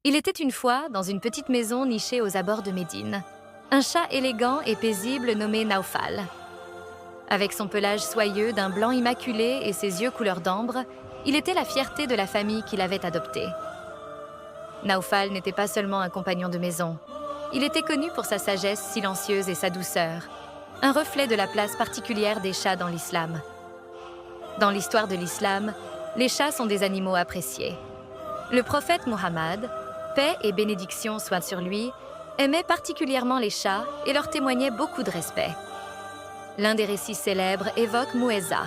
Il était une fois, dans une petite maison nichée aux abords de Médine, un chat élégant et paisible nommé Naufal. Avec son pelage soyeux d'un blanc immaculé et ses yeux couleur d'ambre, il était la fierté de la famille qui l'avait adopté. Naufal n'était pas seulement un compagnon de maison. Il était connu pour sa sagesse silencieuse et sa douceur, un reflet de la place particulière des chats dans l'islam. Dans l'histoire de l'islam, les chats sont des animaux appréciés. Le prophète Muhammad, paix et bénédiction soient sur lui, aimait particulièrement les chats et leur témoignait beaucoup de respect. L'un des récits célèbres évoque Moueza,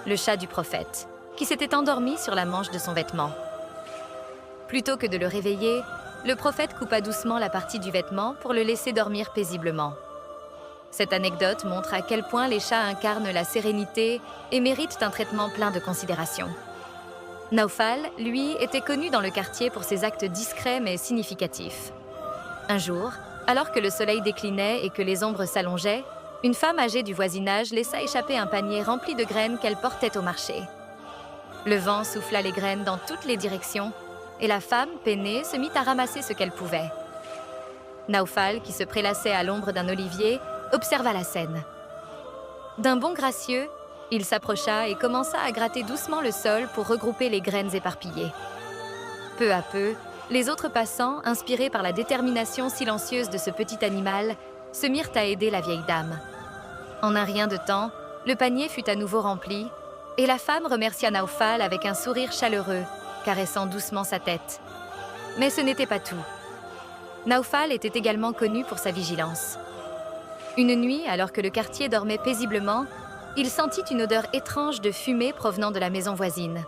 le chat du prophète, qui s'était endormi sur la manche de son vêtement. Plutôt que de le réveiller, le prophète coupa doucement la partie du vêtement pour le laisser dormir paisiblement. Cette anecdote montre à quel point les chats incarnent la sérénité et méritent un traitement plein de considération. Naufal, lui, était connu dans le quartier pour ses actes discrets mais significatifs. Un jour, alors que le soleil déclinait et que les ombres s'allongeaient, une femme âgée du voisinage laissa échapper un panier rempli de graines qu'elle portait au marché. Le vent souffla les graines dans toutes les directions et la femme, peinée, se mit à ramasser ce qu'elle pouvait. Naufal, qui se prélassait à l'ombre d'un olivier, observa la scène. D'un bond gracieux, il s'approcha et commença à gratter doucement le sol pour regrouper les graines éparpillées. Peu à peu, les autres passants, inspirés par la détermination silencieuse de ce petit animal, se mirent à aider la vieille dame. En un rien de temps, le panier fut à nouveau rempli et la femme remercia Naufal avec un sourire chaleureux, caressant doucement sa tête. Mais ce n'était pas tout. Naufal était également connu pour sa vigilance. Une nuit, alors que le quartier dormait paisiblement, il sentit une odeur étrange de fumée provenant de la maison voisine.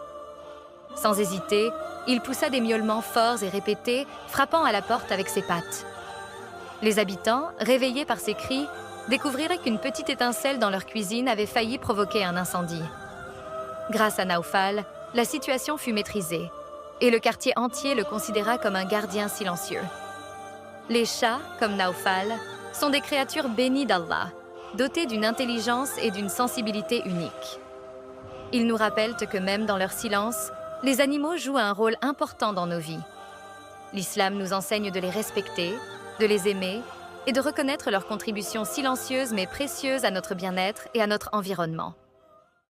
Sans hésiter, il poussa des miaulements forts et répétés, frappant à la porte avec ses pattes. Les habitants, réveillés par ces cris, découvriraient qu'une petite étincelle dans leur cuisine avait failli provoquer un incendie. Grâce à Naufal, la situation fut maîtrisée, et le quartier entier le considéra comme un gardien silencieux. Les chats, comme Naufal, sont des créatures bénies d'Allah, dotées d'une intelligence et d'une sensibilité uniques. Ils nous rappellent que même dans leur silence, les animaux jouent un rôle important dans nos vies. L'islam nous enseigne de les respecter, de les aimer et de reconnaître leur contribution silencieuse mais précieuse à notre bien-être et à notre environnement.